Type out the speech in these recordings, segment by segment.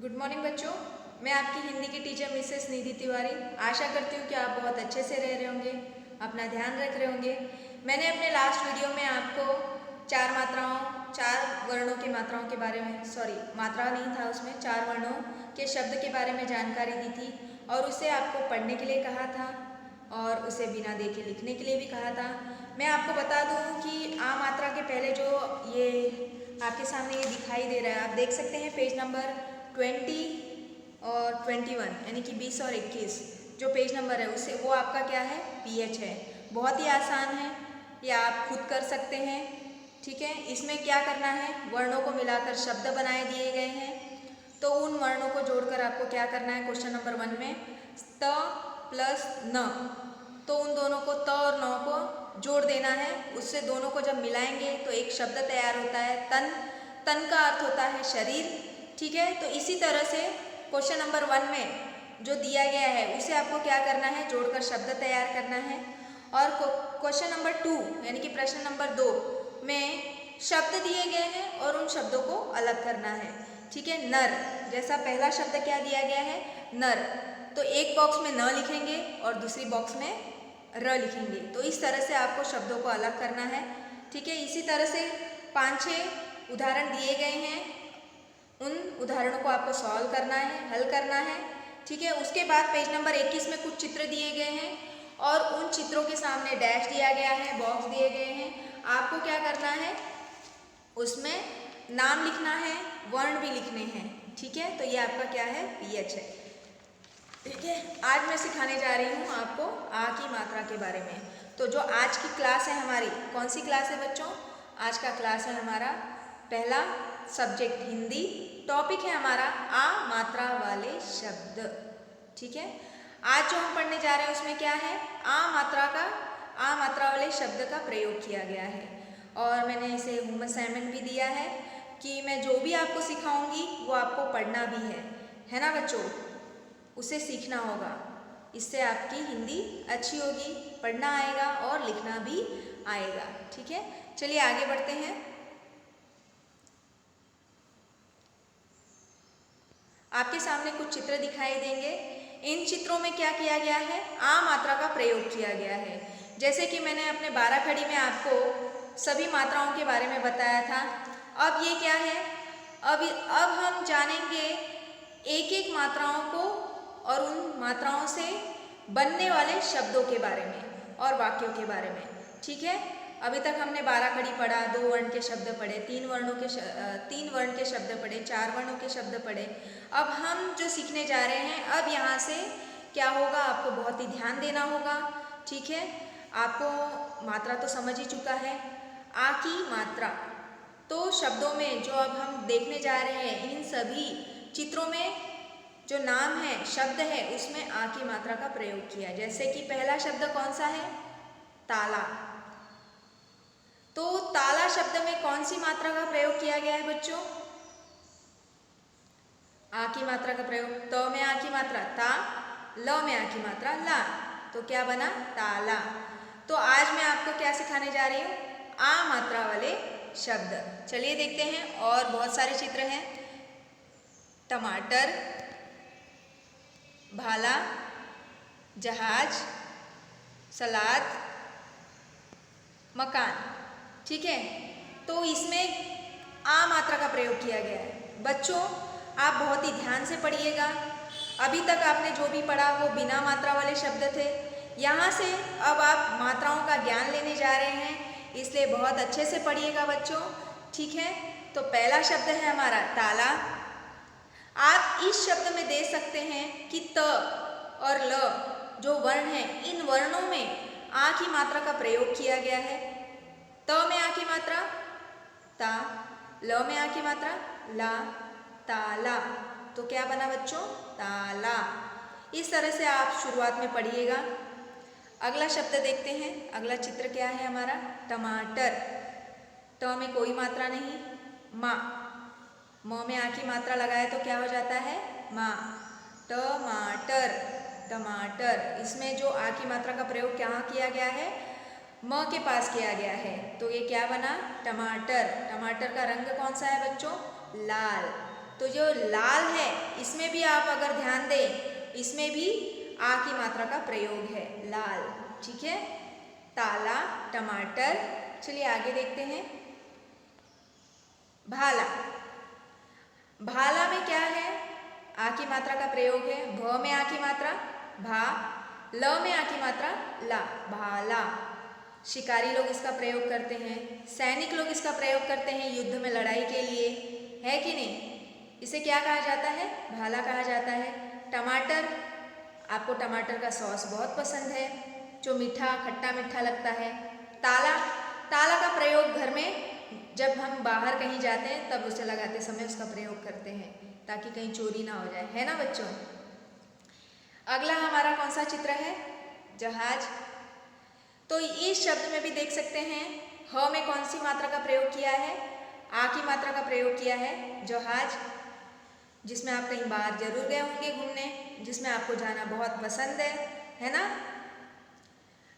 Good morning बच्चों। मैं आपकी हिंदी की टीचर मिसेस निधि तिवारी। आशा करती हूँ कि आप बहुत अच्छे से रह रहे होंगे, अपना ध्यान रख रहे होंगे। मैंने अपने लास्ट वीडियो में आपको चार वर्णों की मात्राओं के बारे में, सॉरी मात्रा नहीं था उसमें, 4 वर्णों के शब्द के बारे में जानकारी दी थी और उसे आपको पढ़ने के लिए कहा था और उसे बिना देखे लिखने के लिए भी कहा था। मैं आपको बता दूँ कि आ मात्रा के पहले जो ये आपके सामने ये दिखाई दे रहा है, आप देख सकते हैं पेज नंबर 20 और 21 यानी कि 20 और 21 जो पेज नंबर है उससे वो आपका क्या है, पीएच है। बहुत ही आसान है, ये आप खुद कर सकते हैं। ठीक है, इसमें क्या करना है, वर्णों को मिलाकर शब्द बनाए दिए गए हैं, तो उन वर्णों को जोड़कर आपको क्या करना है। क्वेश्चन नंबर 1 में त प्लस न, तो उन दोनों को त और न को जोड़ देना है। उससे दोनों को जब मिलाएंगे तो एक शब्द तैयार होता है तन। तन का अर्थ होता है शरीर। ठीक है, तो इसी तरह से क्वेश्चन नंबर 1 में जो दिया गया है उसे आपको क्या करना है, जोड़कर शब्द तैयार करना है। और क्वेश्चन नंबर 2 यानी कि प्रश्न नंबर 2 में शब्द दिए गए हैं और उन शब्दों को अलग करना है। ठीक है, नर जैसा पहला शब्द क्या दिया गया है, नर, तो एक बॉक्स में न लिखेंगे और दूसरी बॉक्स में र लिखेंगे। तो इस तरह से आपको शब्दों को अलग करना है। ठीक है, इसी तरह से 5-6 उदाहरण दिए गए हैं, उन उदाहरणों को आपको सॉल्व करना है, हल करना है। ठीक है, उसके बाद पेज नंबर 21 में कुछ चित्र दिए गए हैं और उन चित्रों के सामने डैश दिया गया है, बॉक्स दिए गए हैं। आपको क्या करना है, उसमें नाम लिखना है, वर्ण भी लिखने हैं। ठीक है, तो ये आपका क्या है, पीएच है। ठीक है, आज मैं सिखाने जा रही हूँ आपको आ की मात्रा के बारे में। तो जो आज की क्लास है हमारी, कौन सी क्लास है बच्चों, आज का क्लास है हमारा पहला सब्जेक्ट हिंदी, टॉपिक है हमारा आ मात्रा वाले शब्द। ठीक है, आज जो हम पढ़ने जा रहे हैं उसमें क्या है, आ मात्रा वाले शब्द का प्रयोग किया गया है। और मैंने इसे होम असाइनमेंट भी दिया है कि मैं जो भी आपको सिखाऊंगी वो आपको पढ़ना भी है ना बच्चों, उसे सीखना होगा। इससे आपकी हिंदी अच्छी होगी, पढ़ना आएगा और लिखना भी आएगा। ठीक है, चलिए आगे बढ़ते हैं। आपके सामने कुछ चित्र दिखाई देंगे। इन चित्रों में क्या किया गया है, आ मात्रा का प्रयोग किया गया है। जैसे कि मैंने अपने 12 खड़ी में आपको सभी मात्राओं के बारे में बताया था। अब ये क्या है, अब हम जानेंगे एक एक मात्राओं को और उन मात्राओं से बनने वाले शब्दों के बारे में और वाक्यों के बारे में। ठीक है, अभी तक हमने 12 खड़ी पढ़ा, 2 वर्ण के शब्द पढ़े, 3 वर्ण के शब्द पढ़े, 4 वर्णों के शब्द पढ़े। अब हम जो सीखने जा रहे हैं, अब यहाँ से क्या होगा, आपको बहुत ही ध्यान देना होगा। ठीक है, आपको मात्रा तो समझ ही चुका है, आ की मात्रा। तो शब्दों में जो अब हम देखने जा रहे हैं, इन सभी चित्रों में जो नाम है, शब्द है, उसमें आ की मात्रा का प्रयोग किया। जैसे कि पहला शब्द कौन सा है, ताला। तो ताला शब्द में कौन सी मात्रा का प्रयोग किया गया है बच्चों, आ की मात्रा का प्रयोग। त में आ की मात्रा ता, ल में आ की मात्रा ला, तो क्या बना, ताला। तो आज मैं आपको क्या सिखाने जा रही हूँ, आ मात्रा वाले शब्द। चलिए देखते हैं, और बहुत सारे चित्र हैं। टमाटर, भाला, जहाज, सलाद, मकान। ठीक है, तो इसमें आ मात्रा का प्रयोग किया गया है। बच्चों आप बहुत ही ध्यान से पढ़िएगा। अभी तक आपने जो भी पढ़ा वो बिना मात्रा वाले शब्द थे। यहाँ से अब आप मात्राओं का ज्ञान लेने जा रहे हैं, इसलिए बहुत अच्छे से पढ़िएगा बच्चों। ठीक है, तो पहला शब्द है हमारा ताला। आप इस शब्द में दे सकते हैं कि त और ल जो वर्ण है, इन वर्णों में आ की मात्रा का प्रयोग किया गया है। त में आ की मात्रा ता, ल में आ की मात्रा ला, ताला। तो क्या बना बच्चों, ताला। इस तरह से आप शुरुआत में पढ़िएगा। अगला शब्द देखते हैं। अगला चित्र क्या है हमारा, टमाटर। ट में कोई मात्रा नहीं, मा, म में आ की मात्रा लगाए तो क्या हो जाता है, मा। टमाटर, टमाटर। इसमें जो आ की मात्रा का प्रयोग कहाँ किया गया है, म के पास किया गया है, तो ये क्या बना, टमाटर। टमाटर का रंग कौन सा है बच्चों, लाल। तो जो लाल है इसमें भी आप अगर ध्यान दें, इसमें भी आ की मात्रा का प्रयोग है, लाल। ठीक है, ताला, टमाटर। चलिए आगे देखते हैं। भाला। भाला में क्या है? आ की मात्रा का प्रयोग है। भ में आ की मात्रा भा, ल में आ की मात्रा ला, भाला। शिकारी लोग इसका प्रयोग करते हैं, सैनिक लोग इसका प्रयोग करते हैं युद्ध में, लड़ाई के लिए, है कि नहीं? इसे क्या कहा जाता है? भाला कहा जाता है। टमाटर, आपको टमाटर का सॉस बहुत पसंद है, जो मीठा, खट्टा मीठा लगता है। ताला, ताला का प्रयोग घर में जब हम बाहर कहीं जाते हैं तब उसे लगाते समय उसका प्रयोग करते हैं, ताकि कहीं चोरी ना हो जाए, है ना बच्चों? अगला हमारा कौन सा चित्र है? जहाज। तो इस शब्द में भी देख सकते हैं, ह में कौन सी मात्रा का प्रयोग किया है? आ की मात्रा का प्रयोग किया है, जहाज, जिसमें आप कहीं बाहर जरूर गए होंगे घूमने, जिसमें आपको जाना बहुत पसंद है ना?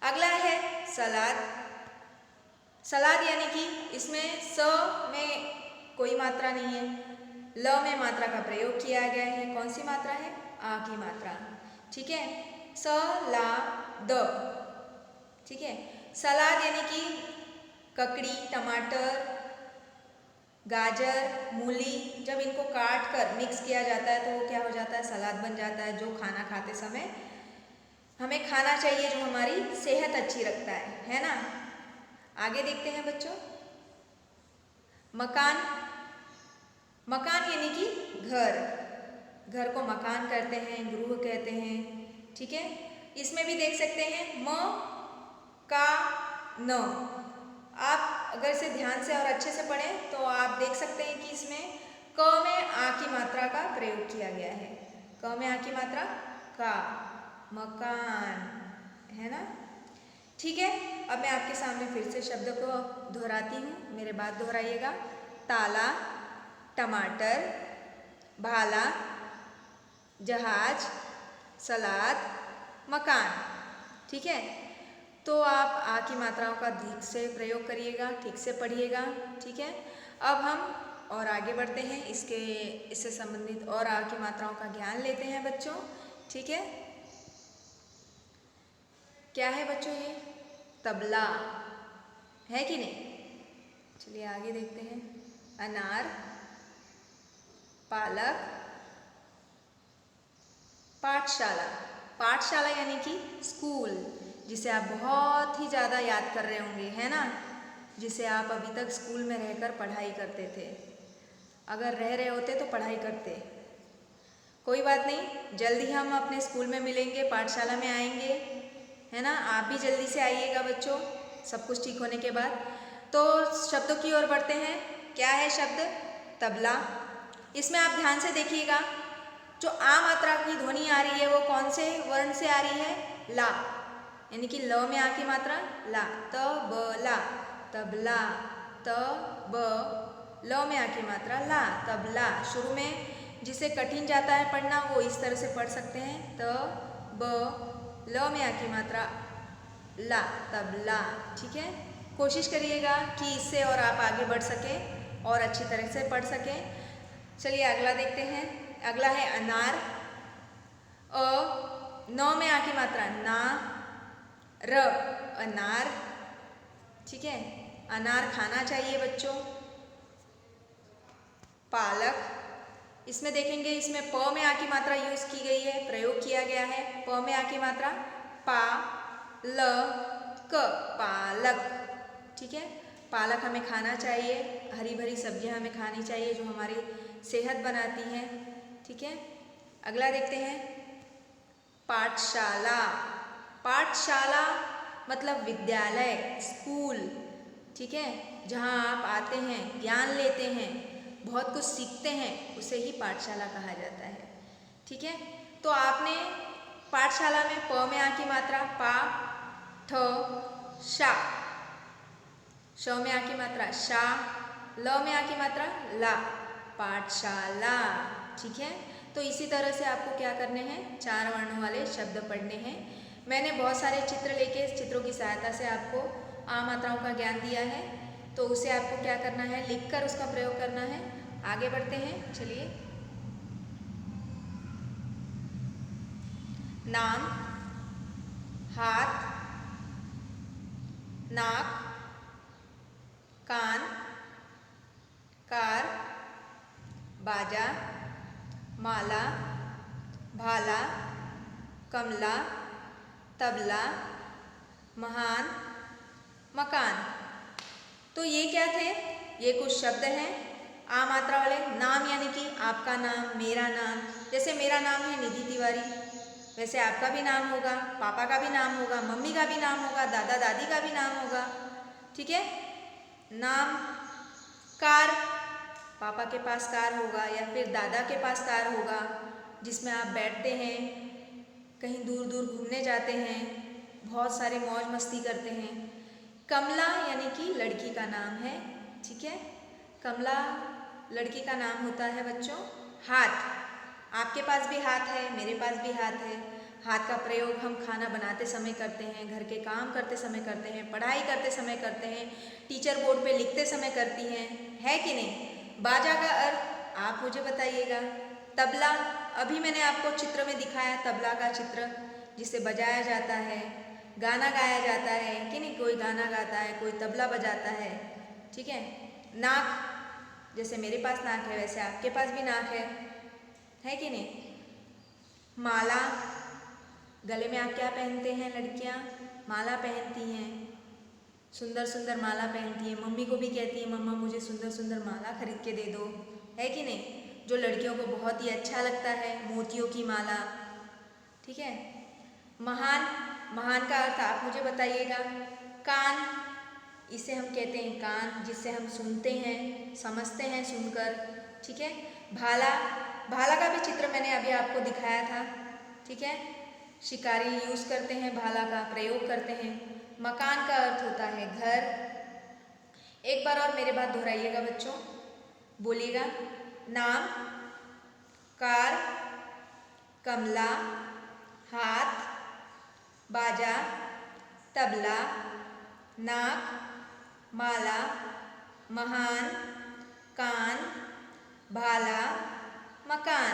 अगला है सलाद। सलाद यानी कि इसमें स में कोई मात्रा नहीं है, ल में मात्रा का प्रयोग किया गया है। कौन सी मात्रा है? आ की मात्रा। ठीक है, स ला द। ठीक है, सलाद यानी कि ककड़ी, टमाटर, गाजर, मूली, जब इनको काट कर मिक्स किया जाता है तो वो क्या हो जाता है? सलाद बन जाता है, जो खाना खाते समय हमें खाना चाहिए, जो हमारी सेहत अच्छी रखता है ना? आगे देखते हैं बच्चों। मकान। मकान यानी कि घर, घर को मकान कहते हैं, गृह कहते हैं। ठीक है, इसमें भी देख सकते हैं म का न। आप अगर इसे ध्यान से और अच्छे से पढ़ें तो आप देख सकते हैं कि इसमें क में आ की मात्रा का प्रयोग किया गया है। क में आ की मात्रा का, मकान, है ना? ठीक है, अब मैं आपके सामने फिर से शब्द को दोहराती हूँ, मेरे बाद दोहराइएगा। ताला, टमाटर, भाला, जहाज, सलाद, मकान। ठीक है, तो आप आ की मात्राओं का ठीक से प्रयोग करिएगा, ठीक से पढ़िएगा। ठीक है, अब हम और आगे बढ़ते हैं, इससे संबंधित और आ की मात्राओं का ज्ञान लेते हैं बच्चों। ठीक है, क्या है बच्चों ये? तबला, है कि नहीं? चलिए आगे देखते हैं। अनार, पालक, पाठशाला। पाठशाला यानी कि स्कूल, जिसे आप बहुत ही ज़्यादा याद कर रहे होंगे, है ना? जिसे आप अभी तक स्कूल में रहकर पढ़ाई करते थे। अगर रह रहे होते तो पढ़ाई करते, कोई बात नहीं, जल्दी हम अपने स्कूल में मिलेंगे, पाठशाला में आएंगे, है ना? आप भी जल्दी से आइएगा बच्चों, सब कुछ ठीक होने के बाद। तो शब्दों की ओर बढ़ते हैं। क्या है शब्द? तबला। इसमें आप ध्यान से देखिएगा, जो आ मात्रा की ध्वनि आ रही है वो कौन से वर्ण से आ रही है? ला, यानी कि ल में आ की मात्रा ला, त ब ला, तबला। त ब ल में आ की मात्रा ला, तबला। शुरू में जिसे कठिन जाता है पढ़ना वो इस तरह से पढ़ सकते हैं, त ब ल में आ की मात्रा ला, तबला। ठीक है, कोशिश करिएगा कि इससे और आप आगे बढ़ सकें और अच्छी तरह से पढ़ सकें। चलिए अगला देखते हैं। अगला है अनार। अ न में आ की मात्रा ना, र, अनार। ठीक है, अनार खाना चाहिए बच्चों। पालक, इसमें देखेंगे, इसमें प में आ की मात्रा यूज की गई है, प्रयोग किया गया है। प में आ की मात्रा पा ल क, पालक। ठीक है, पालक हमें खाना चाहिए, हरी भरी सब्जियां हमें खानी चाहिए जो हमारी सेहत बनाती हैं। ठीक है, अगला देखते हैं। पाठशाला। पाठशाला मतलब विद्यालय, स्कूल। ठीक है, जहाँ आप आते हैं, ज्ञान लेते हैं, बहुत कुछ सीखते हैं, उसे ही पाठशाला कहा जाता है। ठीक है, तो आपने पाठशाला में प में आ की मात्रा पा, ठ, शा, श में आ की मात्रा शा, ल में आ की मात्रा ला, पाठशाला। ठीक है, तो इसी तरह से आपको क्या करने हैं? 4 वर्णों वाले शब्द पढ़ने हैं। मैंने बहुत सारे चित्र लेके चित्रों की सहायता से आपको आ मात्राओं का ज्ञान दिया है, तो उसे आपको क्या करना है? लिखकर उसका प्रयोग करना है। आगे बढ़ते हैं, चलिए। नाम, हाथ, नाक, कान, कार, बाजा, माला, भाला, कमला, तबला, महान, मकान। तो ये क्या थे? ये कुछ शब्द हैं आ मात्रा वाले। नाम यानी कि आपका नाम, मेरा नाम। जैसे मेरा नाम है निधि तिवारी, वैसे आपका भी नाम होगा, पापा का भी नाम होगा, मम्मी का भी नाम होगा, दादा दादी का भी नाम होगा। ठीक है। नाम। कार, पापा के पास कार होगा या फिर दादा के पास कार होगा जिसमें आप बैठते हैं, कहीं दूर दूर घूमने जाते हैं, बहुत सारे मौज मस्ती करते हैं। कमला यानी कि लड़की का नाम है। ठीक है। कमला लड़की का नाम होता है बच्चों। हाथ, आपके पास भी हाथ है, मेरे पास भी हाथ है। हाथ का प्रयोग हम खाना बनाते समय करते हैं, घर के काम करते समय करते हैं, पढ़ाई करते समय करते हैं, टीचर बोर्ड पे लिखते समय करती हैं, है कि नहीं। बाजा का अर्थ आप मुझे बताइएगा। तबला, अभी मैंने आपको चित्र में दिखाया तबला का चित्र, जिसे बजाया जाता है, गाना गाया जाता है कि नहीं। कोई गाना गाता है, कोई तबला बजाता है। ठीक है। नाक, जैसे मेरे पास नाक है वैसे आपके पास भी नाक है कि नहीं। माला, गले में आप क्या पहनते हैं लड़कियां? माला पहनती हैं, सुंदर सुंदर माला पहनती हैं। मम्मी को भी कहती है मम्मा मुझे सुंदर सुंदर माला खरीद के दे दो, है कि नहीं। जो लड़कियों को बहुत ही अच्छा लगता है, मोतियों की माला। ठीक है। महान, महान का अर्थ आप मुझे बताइएगा। कान, इसे हम कहते हैं कान, जिससे हम सुनते हैं, समझते हैं सुनकर। ठीक है। भाला, भाला का भी चित्र मैंने अभी आपको दिखाया था। ठीक है। शिकारी यूज़ करते हैं भाला का, प्रयोग करते हैं। मकान का अर्थ होता है घर। एक बार और मेरे बात दोहराइएगा बच्चों, बोलिएगा। नाम, कार, कमला, हाथ, बाजा, तबला, नाक, माला, महान, कान, भाला, मकान।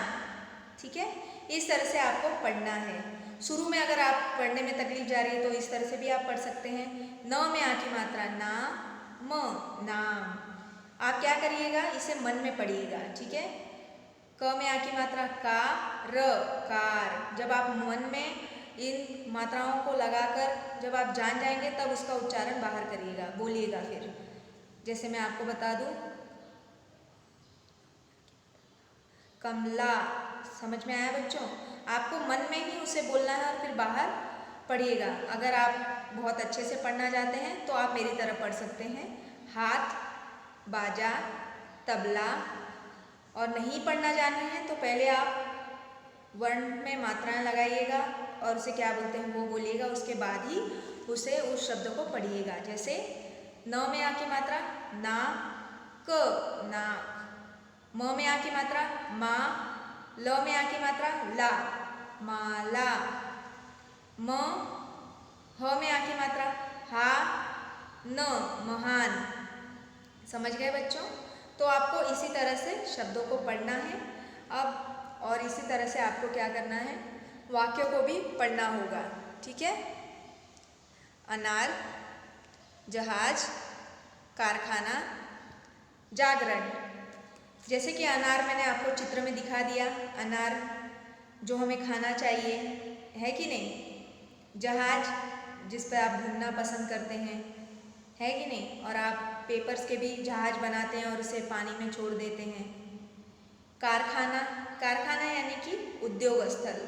ठीक है। इस तरह से आपको पढ़ना है। शुरू में अगर आप पढ़ने में तकलीफ जा रही है तो इस तरह से भी आप पढ़ सकते हैं। न में आ की मात्रा ना, म, नाम। आप क्या करिएगा, इसे मन में पढ़िएगा। ठीक है। क में आ की मात्रा का, र, कार। जब आप मन में इन मात्राओं को लगाकर जब आप जान जाएंगे तब उसका उच्चारण बाहर करिएगा, बोलिएगा। फिर जैसे मैं आपको बता दूं, कमला, समझ में आया बच्चों। आपको मन में ही उसे बोलना है और फिर बाहर पढ़िएगा। अगर आप बहुत अच्छे से पढ़ना चाहते हैं तो आप मेरी तरह पढ़ सकते हैं। हाथ, बाजा, तबला। और नहीं पढ़ना जानते हैं तो पहले आप वर्ण में मात्राएं लगाइएगा और उसे क्या बोलते हैं वो बोलिएगा, उसके बाद ही उसे उस शब्द को पढ़िएगा। जैसे न में आ की मात्रा ना, क, नाक। म में आ की मात्रा मा, ल में आ की मात्रा ला, माला। म, ह में आ की मात्रा हा, न, महान। समझ गए बच्चों। तो आपको इसी तरह से शब्दों को पढ़ना है अब, और इसी तरह से आपको क्या करना है, वाक्यों को भी पढ़ना होगा। ठीक है। अनार, जहाज, कारखाना, जागरण। जैसे कि अनार मैंने आपको चित्र में दिखा दिया, अनार जो हमें खाना चाहिए, है कि नहीं। जहाज, जिस पर आप घूमना पसंद करते हैं, है कि नहीं। और आप पेपर्स के भी जहाज बनाते हैं और उसे पानी में छोड़ देते हैं। कारखाना, कारखाना यानी कि उद्योग स्थल,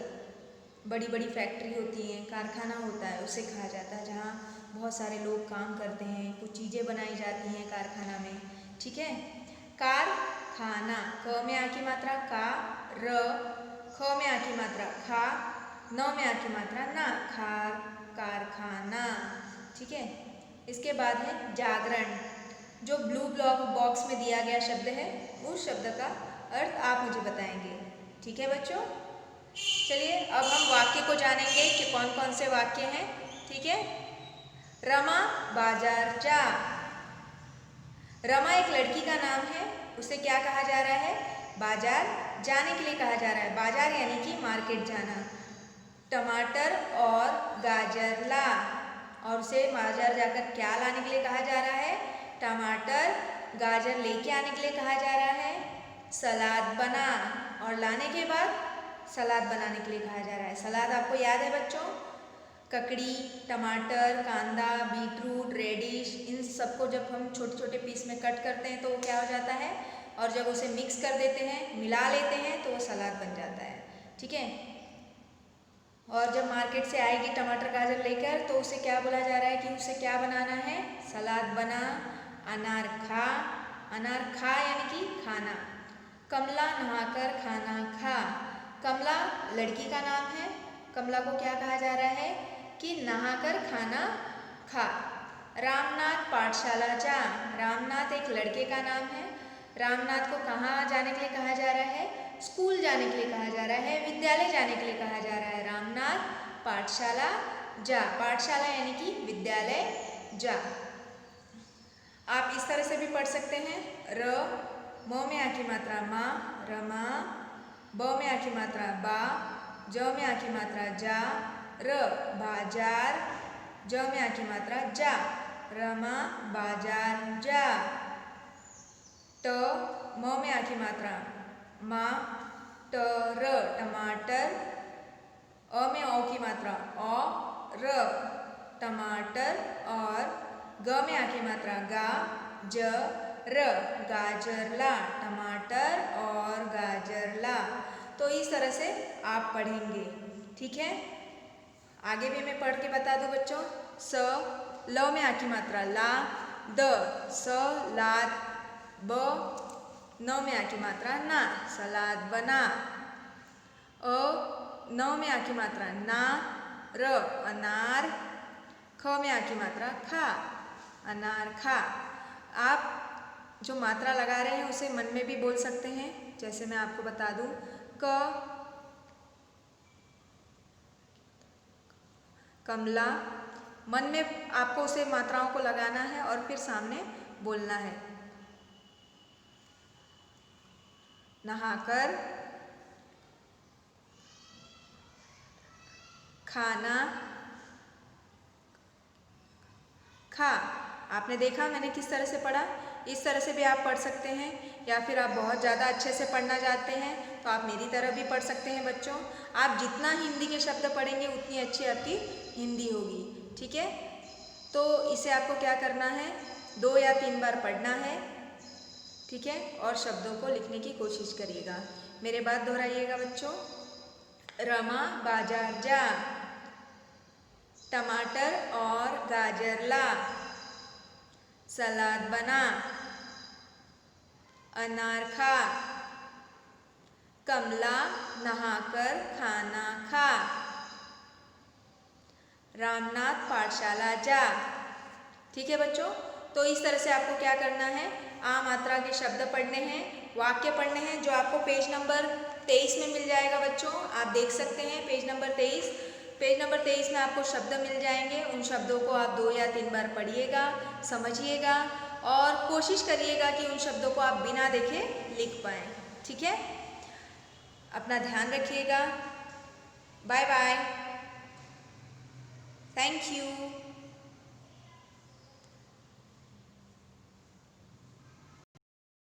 बड़ी बड़ी फैक्ट्री होती हैं, कारखाना होता है, उसे कहा जाता है जहाँ बहुत सारे लोग काम करते हैं, कुछ चीज़ें बनाई जाती हैं कारखाना में। ठीक है। कारखाना, क में आ की मात्रा का, र, ख में आ की मात्रा खा, न में आ की मात्रा ना, खार, कारखाना। ठीक है। इसके बाद है जागरण, जो ब्लू बॉक्स में दिया गया शब्द है, उस शब्द का अर्थ आप मुझे बताएंगे। ठीक है बच्चों। चलिए अब हम वाक्य को जानेंगे कि कौन कौन से वाक्य हैं। ठीक है। रमा बाजार जा। रमा एक लड़की का नाम है, उसे क्या कहा जा रहा है, बाजार जाने के लिए कहा जा रहा है। बाजार यानी कि मार्केट जाना। टमाटर और गाजर ला। और उसे बाजार जाकर क्या लाने के लिए कहा जा रहा है? टमाटर गाजर लेके आने के लिए कहा जा रहा है। सलाद बना, और लाने के बाद सलाद बनाने के लिए कहा जा रहा है। सलाद आपको याद है बच्चों? ककड़ी, टमाटर, कांदा, बीटरूट, रेडिश, इन सबको जब हम छोटे छोटे पीस में कट करते हैं तो वो क्या हो जाता है, और जब उसे मिक्स कर देते हैं, मिला लेते हैं, तो वो सलाद बन जाता है। ठीक है। और जब मार्केट से आएगी टमाटर गाजर लेकर तो उसे क्या बोला जा रहा है कि उसे क्या बनाना है? सलाद बना। अनार खा, अनार खा यानी कि खाना। कमला नहाकर खाना खा। कमला लड़की का नाम है। कमला को क्या कहा जा रहा है कि नहाकर खाना खा। रामनाथ पाठशाला जा। रामनाथ एक लड़के का नाम है। रामनाथ को कहाँ जाने के लिए कहा जा रहा है? स्कूल जाने के लिए कहा जा रहा है, विद्यालय जाने के लिए कहा जा रहा है। रामनाथ पाठशाला जा। पाठशाला यानी कि विद्यालय जा। आप इस तरह से भी पढ़ सकते हैं। र म में आ की मात्रा मा, रमा। ब में आ की मात्रा बा, ज में आ की मात्रा जा। र बाजार, ज में आ की मात्रा जा। रमा बाजार जा। ट म में आ की मात्रा मा, ट र टमाटर। अ में औ की मात्रा औ, र टमाटर। और ग में आ की मात्रा गा, ज र गाजर ला। टमाटर और गाजर ला। तो इस तरह से आप पढ़ेंगे। ठीक है। आगे भी मैं पढ़ के बता दूं बच्चों। स ल में आ की मात्रा ला, द सलाद। ब न में आ की मात्रा ना, सलाद बना। अ न में आ की मात्रा ना, र अनार। ख में आ की मात्रा खा, अनार खा। आप जो मात्रा लगा रहे हैं उसे मन में भी बोल सकते हैं। जैसे मैं आपको बता दूं, क कमला। मन में आपको उसे मात्राओं को लगाना है और फिर सामने बोलना है। नहाकर खाना खा। आपने देखा मैंने किस तरह से पढ़ा? इस तरह से भी आप पढ़ सकते हैं, या फिर आप बहुत ज़्यादा अच्छे से पढ़ना चाहते हैं तो आप मेरी तरह भी पढ़ सकते हैं बच्चों। आप जितना हिंदी के शब्द पढ़ेंगे उतनी अच्छी आपकी हिंदी होगी। ठीक है। तो इसे आपको क्या करना है? 2 या 3 बार पढ़ना है। ठीक है। और शब्दों को लिखने की कोशिश करिएगा। मेरे बात दोहराइएगा बच्चों। रमा बाजार जा। टमाटर और गाजर ला। सलाद बना। अनार खा। कमला नहाकर खाना खा। रामनाथ पाठशाला जा। ठीक है बच्चों। तो इस तरह से आपको क्या करना है? आ मात्रा के शब्द पढ़ने हैं, वाक्य पढ़ने हैं, जो आपको पेज नंबर 23 में मिल जाएगा बच्चों। आप देख सकते हैं पेज नंबर 23। पेज नंबर 23 में आपको शब्द मिल जाएंगे। उन शब्दों को आप 2 या 3 बार पढ़िएगा, समझिएगा और कोशिश करिएगा कि उन शब्दों को आप बिना देखे लिख पाएँ। ठीक है। अपना ध्यान रखिएगा। Bye bye. Thank you.